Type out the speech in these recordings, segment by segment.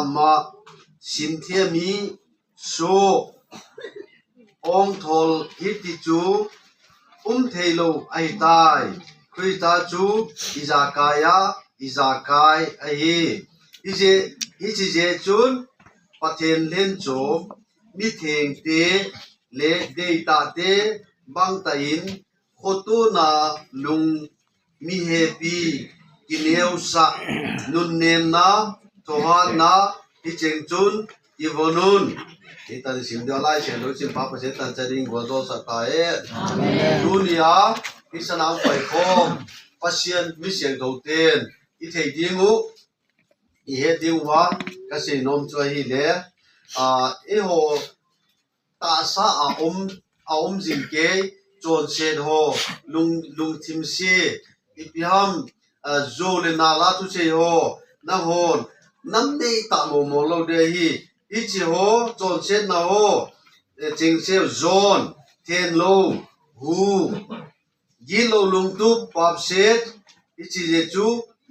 mà xin thiên mi số ông thol hít đi chú thầy lâu ai tai khui ta chú izakaya ai ije chun pathen len cho mi theng te le data te bang ta in khotu na lung mi happy kineu sa nun nem na thohan na hi cheng chun ivonun kita di sini dia lai chen lo chen pa pa se tan cha ding go do sa ta e dunia isana pai khom pasien mi siang do ten i thei dingu i he ding wa ka se nom choi hi le e ho ta sa a jing ke chon sen ho lung thim se i pi ham zo le na la tu se ho na hon nam nei ta mo lo de hi ichi ho chon sen na ho ching se zone ten lo hu gi lo lung tu pap set ichi je chu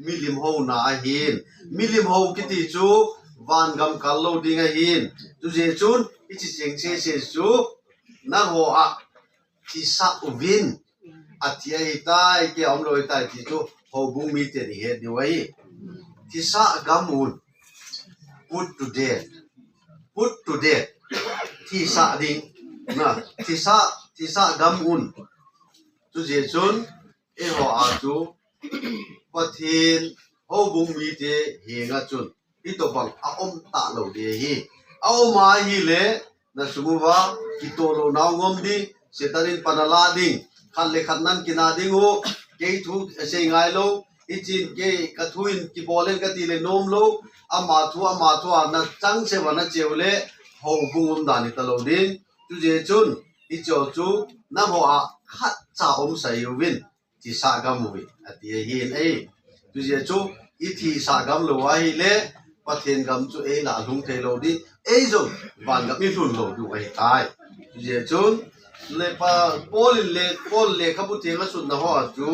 milim ho na hin milim ho kiti chu van gam kal lo ding a hin tu je chun ichi ching se chu na ho a ti sa uvin atia hitai ke om lo hitai ti chu ho bung mi te ni he ni wai ti sa gamun put to death thi sa ding na thi sa gamun tu je chun e ho a chu pathin ho bung mi te he nga chun i to bang a om ta lo de hi a o ma hi le na sumuwa ki to lo naw ngom di setarin panala ding khan le khan nan kina ding ho ke thu se ngai lo ichin ke kathuin ki bolen ka ti le nom lo ama thu na chang se wana cheule ho bungum dani talo din tu je chun i cho chu na ho a khat cha om sai win ti sa gam wi ati hin ei tu je chu i thi sa gam lo wa hi le pathen gam chu e la lung the lo di ei zo van gam mi hlun lo du ai tai tu je chun le pa pol le khabu te nga sun na ho chu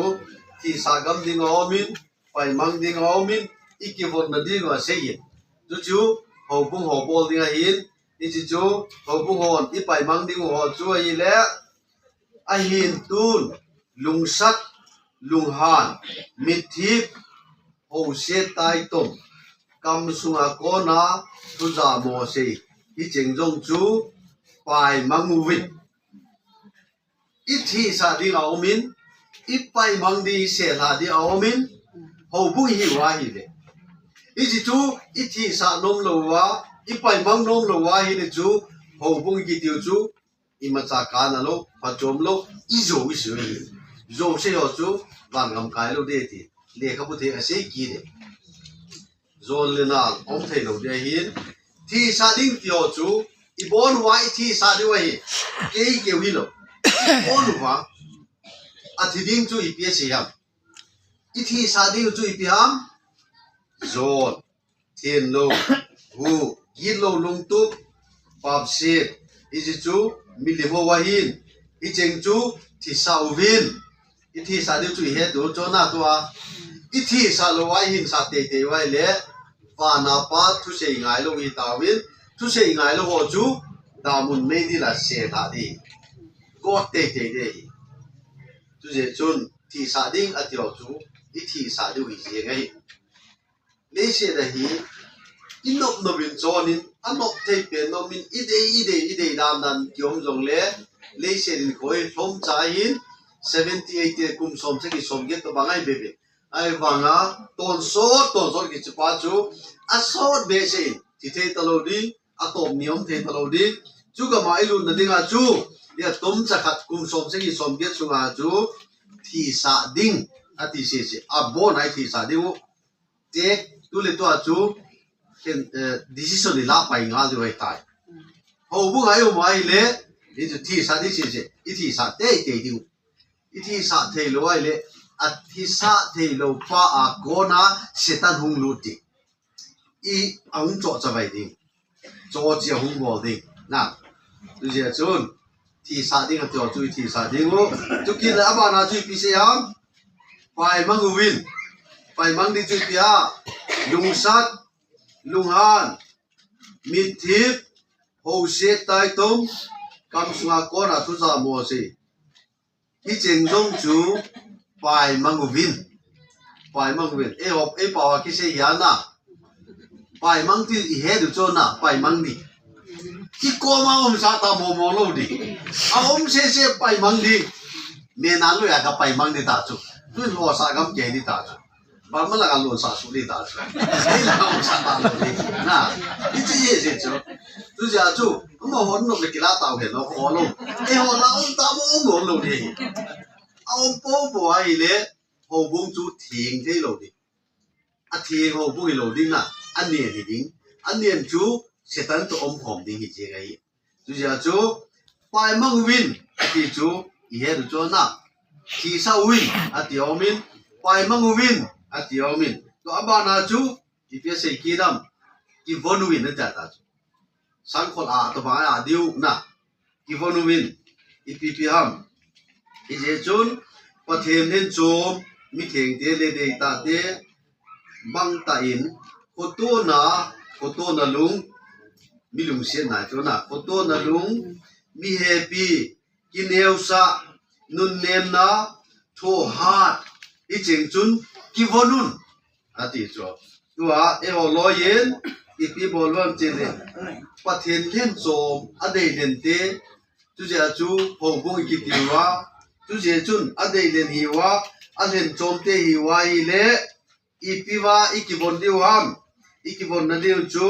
thi sa gam ding o min pai mang ding o min ikivon na ding wa sei tu chu ho bung ho bol ding a hin ni chu ho bung hon i pai mang ding ho chu ai le a hin tun lung sat lung han mithip ho se tai tom kam sunga ko na tu za mo sei i cheng jong chu pai mang win i thi sa ding a min i pai mang di se la di a min ho bung hi wa hi le iji chu i thi sa nom lo wa i pai mang nom lo wa hi ne chu ho bung gi tiu chu i ma cha ka na lo pa chom lo i zo wi su hi zo se ho chu van gam kai lo de ti le kha bu the a se ki de zo le na om thei lo de hin thi sa ding ti ho chu i bon wa i thi sa de wa hi ke wi lo bon wa a thi ding chu i pe se yam i thi sa ding chu i pi ham zon thiên lô hu gi lo lung tu pap sit iji chu milim ho wa hin i cheng chu thi sa uvin i thi sa de chu he do cho na to a i thi sa lo wa hin sa te wa le va na pa thu se ngai lo hi ta win thu se ngai lo ho chu da mun me di la se tha di ko te de tu je chun thi sa ding a tio chu i thi sa de wi je ngai le se da hi inop no bin chonin anop thei pe no min ide dan kyom jong le se din khoi thom cha hin 78 kum som se ki som ge to bangai bebe ai wanga ton so ki chpa chu a so be se ti thei talo di a tom niom thei talo di chu ga mai lu na dinga chu ya tom cha khat kum som se ki som ge chunga chu thi sa ding ati se a bon ai thi sa ding te tu le to a chu decision ni la pai nga jo ai tai ho bu ai o mai le ni chu thi sa di se i thi sa te di i thi sa thei lo ai le a thi sa thei lo pa a ko na setan hung lu ti i ang cho cha bai ding cho chi hung bo ding na tu je chun thi sa ding a to chu thi sa ding o chu ki la ba na chu pi se ham pai mang win pai mang di chu pia lung sat lung han mi thip ho se tai tông kam sunga ko na thu za mo se hi cheng jong chu pai manguvin e hop e pawa ki se ya na pai mang ti i he du cho na pai mang ni ki ko ma sa ta mo lo di a se pai mang di me na lu ya ka pai mang ni ta chu tu lo sa gam ke ni ta chu ba ma la ga lo sa su ni ta chu e la sa ta lo di na i chi ye se chu tu ja chu mo hon no ke la ta ke no ho lo e ho la ta mo lo di a po ai le ho bung chu thing thế lo di a thieng ho bu lo ding na an niên thì ding an niên chú sẽ tấn to hom ding hi che gai chú ja chú pai mang win thì chú i he cho na thì sao win a ti omin pai mang win a ti omin to abana chú thì phía sei ki dam ki von win na ta ta sang khol a to ba a diu na ki von win i pi ham i je chun pathen nen chom mi theng te le de ta te bang ta in photo na lung mi lung sen na cho na photo na lung mi happy kineu sa nun nem na tho hat i cheng chun ki vonun ati cho tua e ho lo yen i pi bol wan chen le pathen len chom a dei len te chu ja chu hong bung ki ti wa chu je chun a dei len hi wa a len chom te hi wa i le ipiwa ikibon diu ham ikibon na diu chu